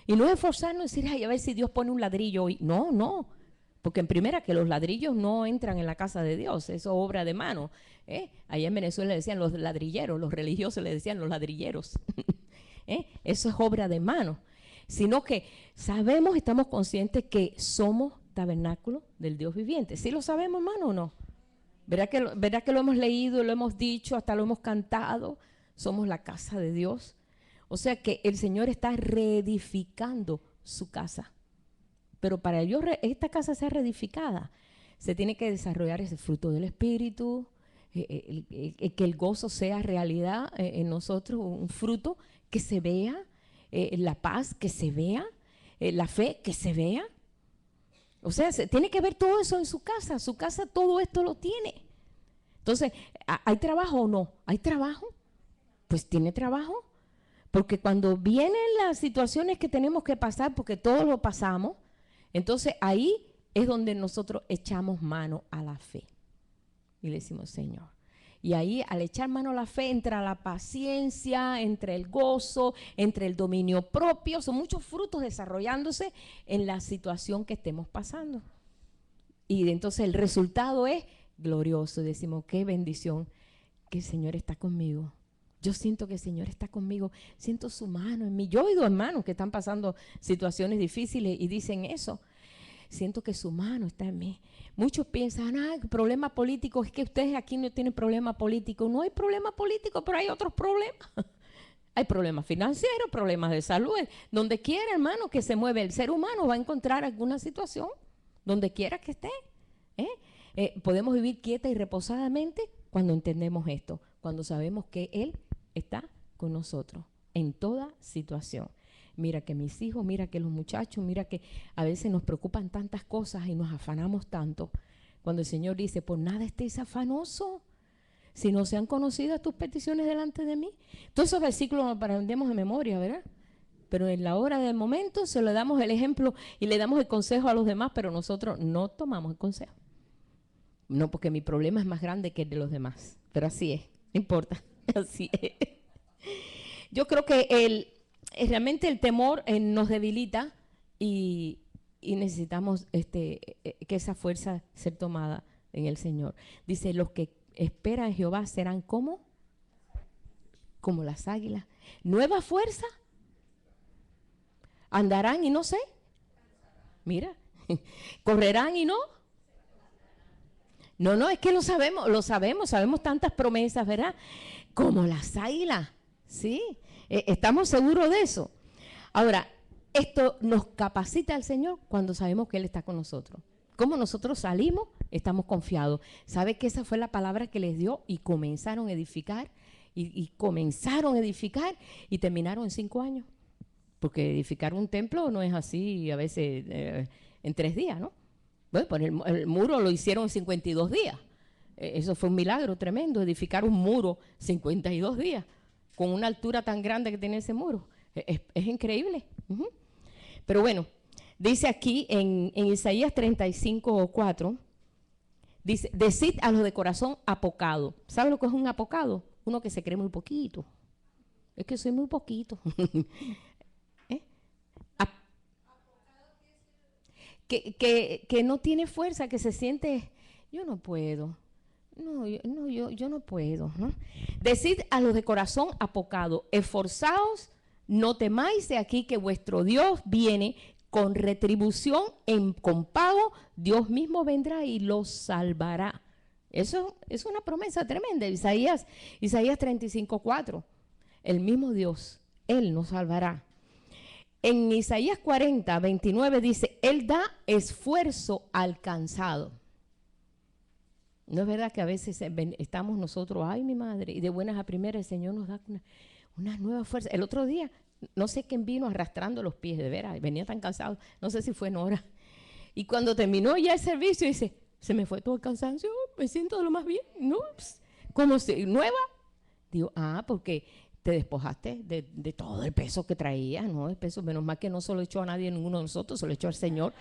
Y no es esforzarnos y decir: ay, a ver si Dios pone un ladrillo hoy. No. Porque en primera, que los ladrillos no entran en la casa de Dios. Eso es obra de mano. Allá en Venezuela le decían los ladrilleros. Los religiosos le decían los ladrilleros. Eso es obra de mano. Sino que sabemos, estamos conscientes que somos tabernáculo del Dios viviente. ¿Sí lo sabemos, hermano, o no? ¿Verdad que lo hemos leído, lo hemos dicho, hasta lo hemos cantado? Somos la casa de Dios. O sea que el Señor está reedificando su casa. Pero para esta casa sea reedificada, se tiene que desarrollar ese fruto del Espíritu, que el gozo sea realidad en nosotros, un fruto que se vea, la paz que se vea. la fe que se vea. O sea, se tiene que ver todo eso en su casa todo esto lo tiene. Entonces, ¿hay trabajo o no? ¿Hay trabajo? Pues tiene trabajo. Porque cuando vienen las situaciones que tenemos que pasar, porque todos lo pasamos, entonces ahí es donde nosotros echamos mano a la fe. Y le decimos, Señor. Y ahí al echar mano a la fe entra la paciencia, entra el gozo, entra el dominio propio. Son muchos frutos desarrollándose en la situación que estemos pasando. Y entonces el resultado es glorioso. Decimos, qué bendición que el Señor está conmigo. Yo siento que el Señor está conmigo, siento su mano en mí. Yo he oído hermanos que están pasando situaciones difíciles y dicen eso. Siento que su mano está en mí. Muchos piensan, problema político, es que ustedes aquí no tienen problema político. No hay problema político, pero hay otros problemas. Hay problemas financieros, problemas de salud. Donde quiera, hermano, que se mueve el ser humano va a encontrar alguna situación, donde quiera que esté. Podemos vivir quieta y reposadamente cuando entendemos esto, cuando sabemos que Él está con nosotros en toda situación. Mira que mis hijos, mira que los muchachos, mira que a veces nos preocupan tantas cosas y nos afanamos tanto. Cuando el Señor dice, por nada estéis afanosos, si no sean conocidas tus peticiones delante de mí. Todos esos versículos los aprendemos de memoria, ¿verdad? Pero en la hora del momento se le damos el ejemplo y le damos el consejo a los demás, pero nosotros no tomamos el consejo. No, porque mi problema es más grande que el de los demás, pero así es, no importa, así es. Yo creo que realmente el temor nos debilita y necesitamos que esa fuerza sea tomada en el Señor. Dice, los que esperan en Jehová serán como las águilas. Nueva fuerza. Andarán y no sé. Mira, correrán y no. No, es que lo sabemos tantas promesas, ¿verdad? Como las águilas, ¿sí? Estamos seguros de eso. Ahora, esto nos capacita al Señor cuando sabemos que Él está con nosotros. Como nosotros salimos, estamos confiados. ¿Sabe que esa fue la palabra que les dio? Y comenzaron a edificar, y comenzaron a edificar, y terminaron en 5 años. Porque edificar un templo no es así, a veces en 3 días, ¿no? Bueno, pues el muro lo hicieron en 52 días. Eso fue un milagro tremendo, edificar un muro 52 días, con una altura tan grande que tiene ese muro. Es increíble. Pero bueno, dice aquí en Isaías 35:4, dice, decid a los de corazón apocado. ¿Sabe lo que es un apocado? Uno que se cree muy poquito. Es que soy muy poquito. Que no tiene fuerza, que se siente, yo no puedo. Yo no puedo, ¿no? Decid a los de corazón apocado, esforzaos, no temáis, de aquí que vuestro Dios viene con retribución, con pago, Dios mismo vendrá y los salvará. Eso es una promesa tremenda. Isaías 35:4, el mismo Dios, Él nos salvará. En Isaías 40:29 dice, Él da esfuerzo al cansado. No es verdad que a veces estamos nosotros, ay mi madre, y de buenas a primeras el Señor nos da una nueva fuerza. El otro día, no sé quién vino arrastrando los pies, de veras, venía tan cansado, no sé si fue Nora. Y cuando terminó ya el servicio, dice, se me fue todo el cansancio, me siento de lo más bien, ¿no? Como si nueva. Digo, porque te despojaste de todo el peso que traías, ¿no? El peso, menos mal que no se lo echó a nadie, ninguno de nosotros, se lo echó al Señor.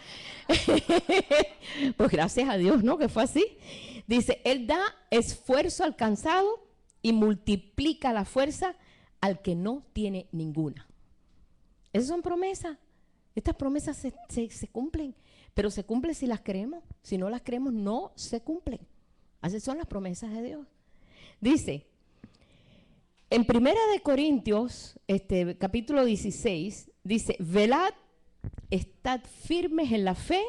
Pues gracias a Dios, ¿no? Que fue así. Dice, Él da esfuerzo al cansado y multiplica la fuerza al que no tiene ninguna. Esas son promesas. Estas promesas se cumplen, pero se cumplen si las creemos. Si no las creemos, no se cumplen. Así son las promesas de Dios. Dice, en 1 Corintios, capítulo 16, dice, velad, estad firmes en la fe,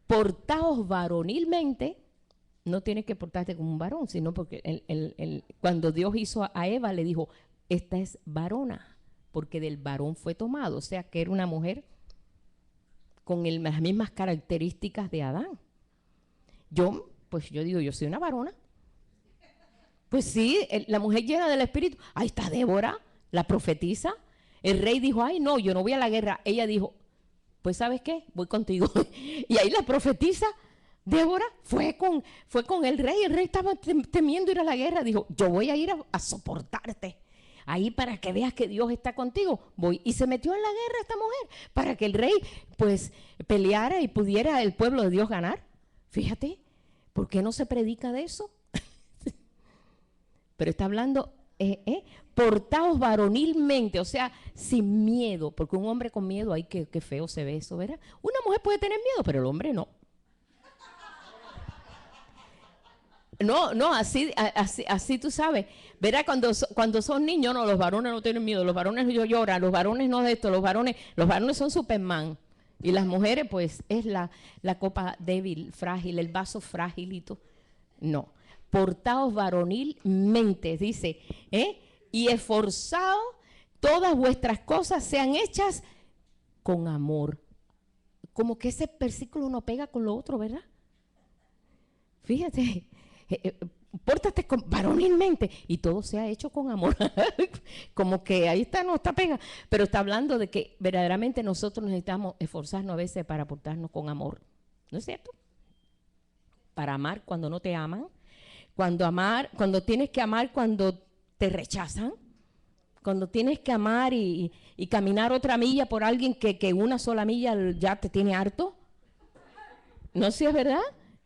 portaos varonilmente. No tienes que portarte como un varón, sino porque cuando Dios hizo a Eva, le dijo, esta es varona, porque del varón fue tomado. O sea, que era una mujer con las mismas características de Adán. Yo digo, yo soy una varona. Pues sí, la mujer llena del Espíritu. Ahí está Débora, la profetisa. El rey dijo, ay no, yo no voy a la guerra. Ella dijo, pues ¿sabes qué? Voy contigo. Y ahí la profetisa Débora fue con el rey estaba temiendo ir a la guerra, dijo, yo voy a ir a soportarte, ahí para que veas que Dios está contigo, voy. Y se metió en la guerra esta mujer, para que el rey pues peleara y pudiera el pueblo de Dios ganar. Fíjate, ¿por qué no se predica de eso? Pero está hablando, portaos varonilmente, o sea, sin miedo, porque un hombre con miedo, ay, qué feo se ve eso, ¿verdad? Una mujer puede tener miedo, pero el hombre no. No, así tú sabes, ¿verdad? Cuando son niños, no, los varones no tienen miedo, los varones no lloran, los varones no de esto, los varones son Superman. Y las mujeres, pues, es la copa débil, frágil, el vaso fragilito. No, portaos varonilmente, dice, y esforzaos, todas vuestras cosas sean hechas con amor. Como que ese versículo no pega con lo otro, ¿verdad? Fíjate, pórtate varonilmente y todo se ha hecho con amor. Como que ahí está, no está pega, pero está hablando de que verdaderamente nosotros necesitamos esforzarnos a veces para portarnos con amor, ¿no es cierto? Para amar cuando no te aman, cuando tienes que amar cuando te rechazan, cuando tienes que amar y caminar otra milla por alguien que una sola milla ya te tiene harto. ¿No sé si es verdad?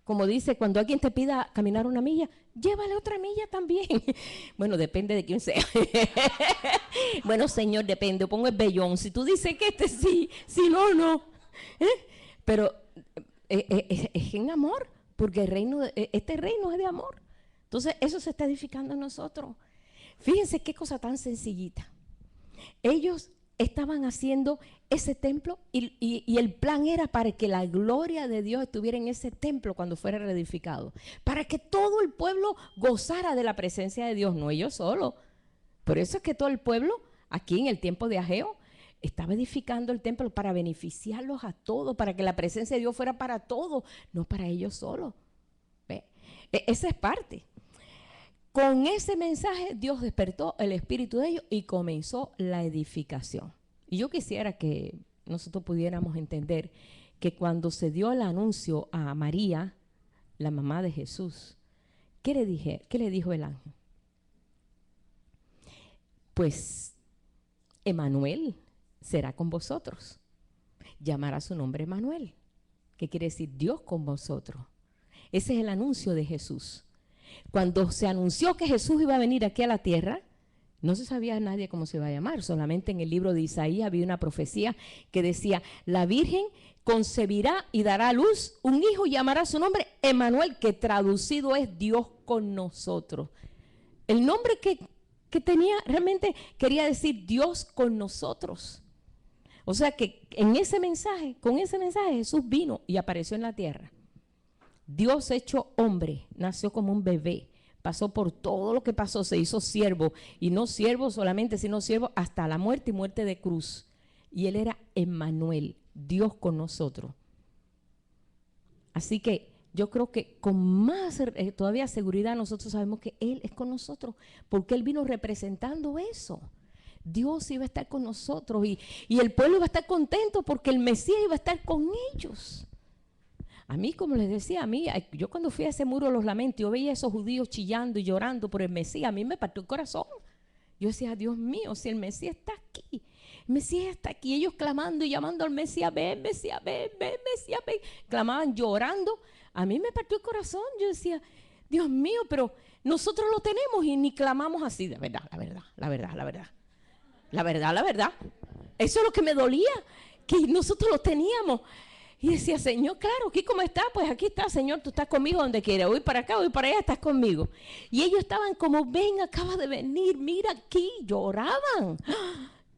Como dice, cuando alguien te pida caminar una milla, llévale otra milla también. Bueno, depende de quién sea. Bueno, Señor, depende. Pongo el vellón. Si tú dices que sí, si no, no. Pero es en amor, porque este reino es de amor. Entonces, eso se está edificando en nosotros. Fíjense qué cosa tan sencillita. Ellos estaban haciendo ese templo y el plan era para que la gloria de Dios estuviera en ese templo cuando fuera reedificado, para que todo el pueblo gozara de la presencia de Dios, no ellos solos. Por eso es que todo el pueblo aquí en el tiempo de Ageo estaba edificando el templo para beneficiarlos a todos, para que la presencia de Dios fuera para todos, no para ellos solos. ¿Ve? Esa es parte. Con ese mensaje Dios despertó el espíritu de ellos y comenzó la edificación. Y yo quisiera que nosotros pudiéramos entender que cuando se dio el anuncio a María, la mamá de Jesús, ¿qué le dijo el ángel? Pues Emmanuel será con vosotros. Llamará su nombre Emmanuel, que quiere decir Dios con vosotros. Ese es el anuncio de Jesús. Cuando se anunció que Jesús iba a venir aquí a la tierra, no se sabía nadie cómo se iba a llamar. Solamente en el libro de Isaías había una profecía que decía, la Virgen concebirá y dará a luz un hijo y llamará su nombre Emmanuel, que traducido es Dios con nosotros. El nombre que tenía realmente quería decir Dios con nosotros. O sea que con ese mensaje Jesús vino y apareció en la tierra. Dios hecho hombre, nació como un bebé, pasó por todo lo que pasó, se hizo siervo, y no siervo solamente, sino siervo hasta la muerte y muerte de cruz. Y él era Emmanuel, Dios con nosotros. Así que yo creo que con más todavía seguridad nosotros sabemos que Él es con nosotros, porque Él vino representando eso. Dios iba a estar con nosotros y el pueblo iba a estar contento porque el Mesías iba a estar con ellos. A mí, como les decía, yo cuando fui a ese muro de los lamentos, yo veía a esos judíos chillando y llorando por el Mesías, a mí me partió el corazón. Yo decía, Dios mío, si el Mesías está aquí, el Mesías está aquí, ellos clamando y llamando al Mesías, ven, Mesías, ven, ven, Mesías, ven, clamaban llorando. A mí me partió el corazón, yo decía, Dios mío, pero nosotros lo tenemos y ni clamamos así, la verdad. Eso es lo que me dolía, que nosotros lo teníamos. Y decía, Señor, claro, aquí como está, pues aquí está, Señor, tú estás conmigo donde quiera, voy para acá, voy para allá, estás conmigo. Y ellos estaban como, ven, acaba de venir, mira aquí, lloraban.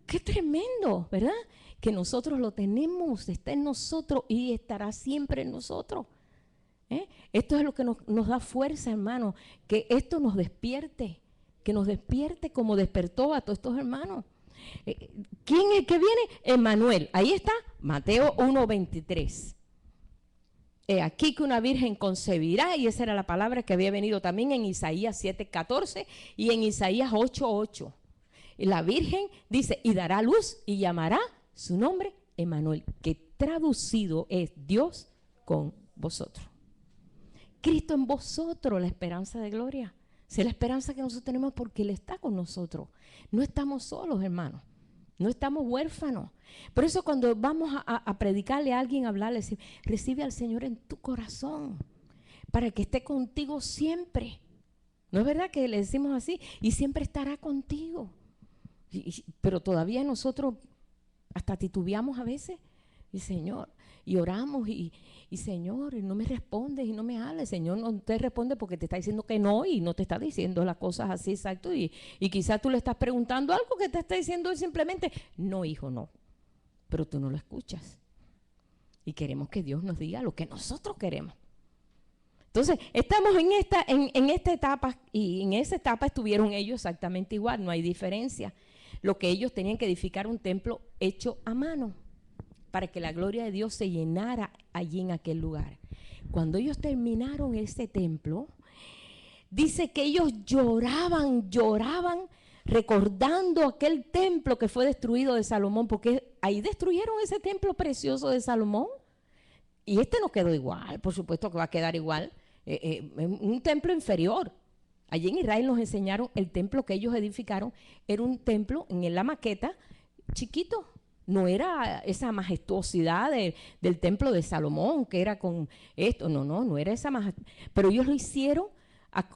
Qué tremendo, ¿verdad? Que nosotros lo tenemos, está en nosotros y estará siempre en nosotros. Esto es lo que nos da fuerza, hermano, que esto nos despierte, como despertó a todos estos hermanos. ¿Quién es el que viene? Emmanuel. Ahí está, Mateo 1:23. Aquí que una virgen concebirá, y esa era la palabra que había venido también en Isaías 7:14 y en Isaías 8:8. La virgen dice, y dará luz y llamará su nombre Emmanuel. Qué traducido es Dios con vosotros. Cristo en vosotros, la esperanza de gloria. Es la esperanza que nosotros tenemos porque Él está con nosotros. No estamos solos, hermanos. No estamos huérfanos. Por eso cuando vamos a predicarle a alguien, a hablarle, recibe al Señor en tu corazón para que esté contigo siempre. ¿No es verdad que le decimos así? Y siempre estará contigo. Pero todavía nosotros hasta titubeamos a veces. Y Señor, y oramos y Señor, no me respondes y no me hables. Señor no te responde porque te está diciendo que no y no te está diciendo las cosas así exacto. Y quizás tú le estás preguntando algo que te está diciendo él simplemente, no hijo, no. Pero tú no lo escuchas. Y queremos que Dios nos diga lo que nosotros queremos. Entonces, estamos en esta etapa y en esa etapa estuvieron ellos exactamente igual, no hay diferencia. Lo que ellos tenían que edificar un templo hecho a mano para que la gloria de Dios se llenara allí en aquel lugar. Cuando ellos terminaron ese templo, dice que ellos lloraban recordando aquel templo que fue destruido de Salomón, porque ahí destruyeron ese templo precioso de Salomón. Y este no quedó igual, por supuesto que va a quedar igual. Un templo inferior. Allí en Israel nos enseñaron el templo que ellos edificaron, era un templo en la maqueta chiquito. No era esa majestuosidad del templo de Salomón, que era con esto, no era esa majestuosidad. Pero ellos lo hicieron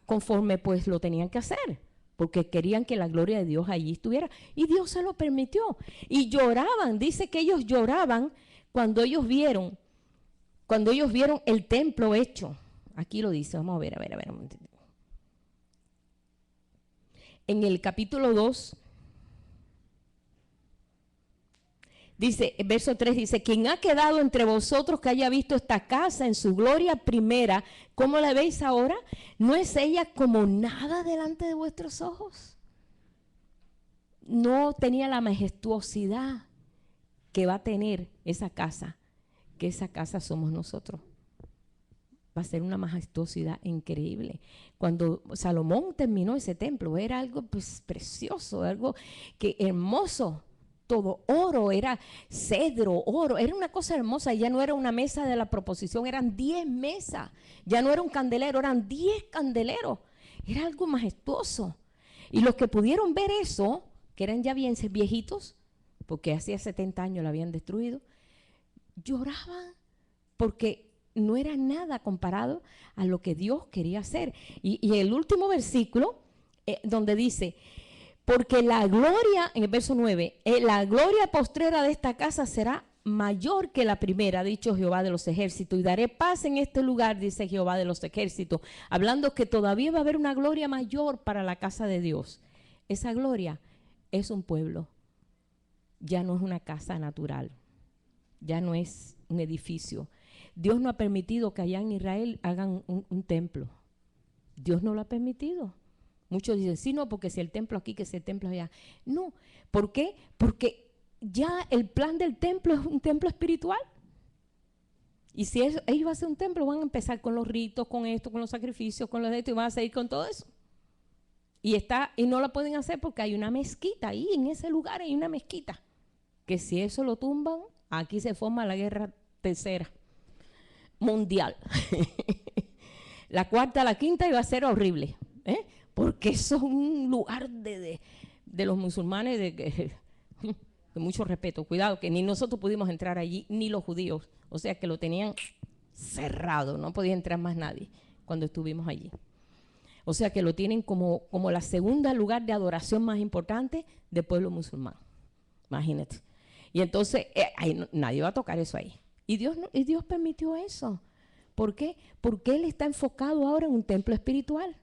conforme pues lo tenían que hacer, porque querían que la gloria de Dios allí estuviera. Y Dios se lo permitió. Y lloraban, dice que ellos lloraban cuando ellos vieron el templo hecho. Aquí lo dice, vamos a ver un momentito. En el capítulo 2, dice, el verso 3 dice, quien ha quedado entre vosotros que haya visto esta casa en su gloria primera, ¿cómo la veis ahora? ¿No es ella como nada delante de vuestros ojos? No tenía la majestuosidad que va a tener esa casa, que esa casa somos nosotros. Va a ser una majestuosidad increíble. Cuando Salomón terminó ese templo, era algo pues precioso, algo que hermoso. Todo oro, era cedro, oro, era una cosa hermosa. Ya no era una mesa de la proposición, eran 10 mesas. Ya no era un candelero, eran 10 candeleros. Era algo majestuoso. Y los que pudieron ver eso, que eran ya bien viejitos, porque hacía 70 años lo habían destruido, lloraban porque no era nada comparado a lo que Dios quería hacer. Y el último versículo, donde dice, porque la gloria, en el verso 9, la gloria postrera de esta casa será mayor que la primera, ha dicho Jehová de los ejércitos, y daré paz en este lugar, dice Jehová de los ejércitos, hablando que todavía va a haber una gloria mayor para la casa de Dios. Esa gloria es un pueblo, ya no es una casa natural, ya no es un edificio. Dios no ha permitido que allá en Israel hagan un templo. Dios no lo ha permitido. Muchos dicen, sí, no, porque si el templo aquí, que si el templo allá. No, ¿por qué? Porque ya el plan del templo es un templo espiritual. Y si ellos van a hacer un templo, van a empezar con los ritos, con esto, con los sacrificios, con los de esto, y van a seguir con todo eso. Y no lo pueden hacer porque hay una mezquita ahí, en ese lugar hay una mezquita. Que si eso lo tumban, aquí se forma la guerra tercera mundial. La cuarta, la quinta iba a ser horrible, porque eso es un lugar de los musulmanes de mucho respeto. Cuidado, que ni nosotros pudimos entrar allí, ni los judíos. O sea que lo tenían cerrado, no podía entrar más nadie cuando estuvimos allí. O sea que lo tienen como la segunda lugar de adoración más importante del pueblo musulmán. Imagínate. Y entonces nadie va a tocar eso ahí. Y Dios permitió eso. ¿Por qué? Porque Él está enfocado ahora en un templo espiritual.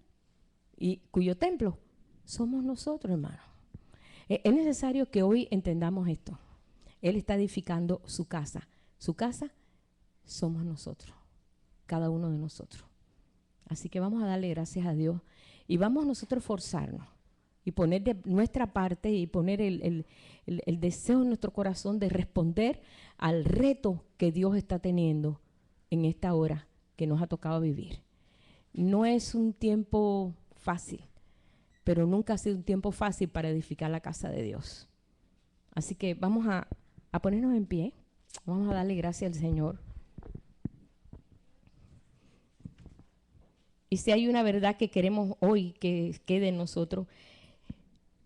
¿Y cuyo templo? Somos nosotros, hermanos. Es necesario que hoy entendamos esto. Él está edificando su casa. Su casa somos nosotros, cada uno de nosotros. Así que vamos a darle gracias a Dios y vamos nosotros a esforzarnos y poner de nuestra parte y poner el deseo en nuestro corazón de responder al reto que Dios está teniendo en esta hora que nos ha tocado vivir. No es un tiempo fácil, pero nunca ha sido un tiempo fácil para edificar la casa de Dios. Así que vamos a ponernos en pie Vamos a darle gracias al Señor. Y si hay una verdad que queremos hoy que quede en nosotros,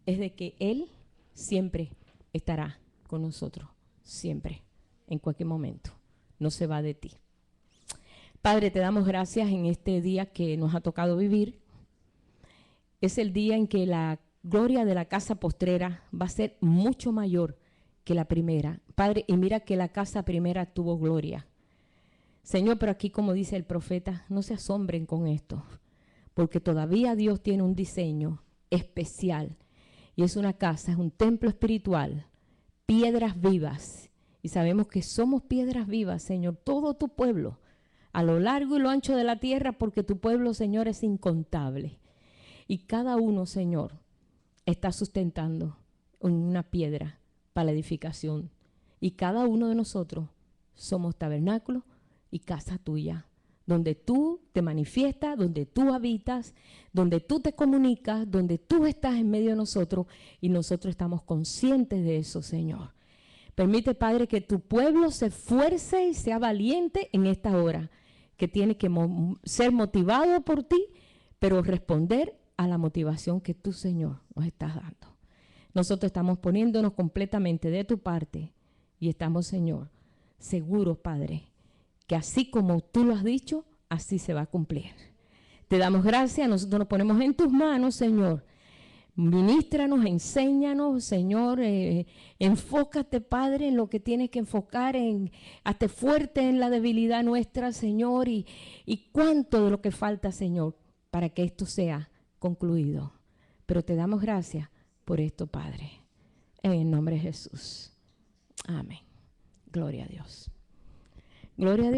es de que Él siempre estará con nosotros, siempre, en cualquier momento. No se va de ti. Padre, te damos gracias en este día que nos ha tocado vivir. Es el día en que la gloria de la casa postrera va a ser mucho mayor que la primera. Padre, y mira que la casa primera tuvo gloria. Señor, pero aquí, como dice el profeta, no se asombren con esto, porque todavía Dios tiene un diseño especial. Y es una casa, es un templo espiritual, piedras vivas. Y sabemos que somos piedras vivas, Señor, todo tu pueblo, a lo largo y lo ancho de la tierra, porque tu pueblo, Señor, es incontable. Y cada uno, Señor, está sustentando una piedra para la edificación. Y cada uno de nosotros somos tabernáculos y casa tuya, donde tú te manifiestas, donde tú habitas, donde tú te comunicas, donde tú estás en medio de nosotros y nosotros estamos conscientes de eso, Señor. Permite, Padre, que tu pueblo se esfuerce y sea valiente en esta hora, que tiene que ser motivado por ti, pero responder a la motivación que tú, Señor, nos estás dando. Nosotros estamos poniéndonos completamente de tu parte y estamos, Señor, seguros, Padre, que así como tú lo has dicho, así se va a cumplir. Te damos gracias, nosotros nos ponemos en tus manos, Señor. Ministranos, enséñanos, Señor, enfócate, Padre, en lo que tienes que enfocar, hazte fuerte en la debilidad nuestra, Señor, y cuánto de lo que falta, Señor, para que esto sea concluido. Pero te damos gracias por esto, Padre, en el nombre de Jesús. Amén. Gloria a Dios. Gloria a Dios.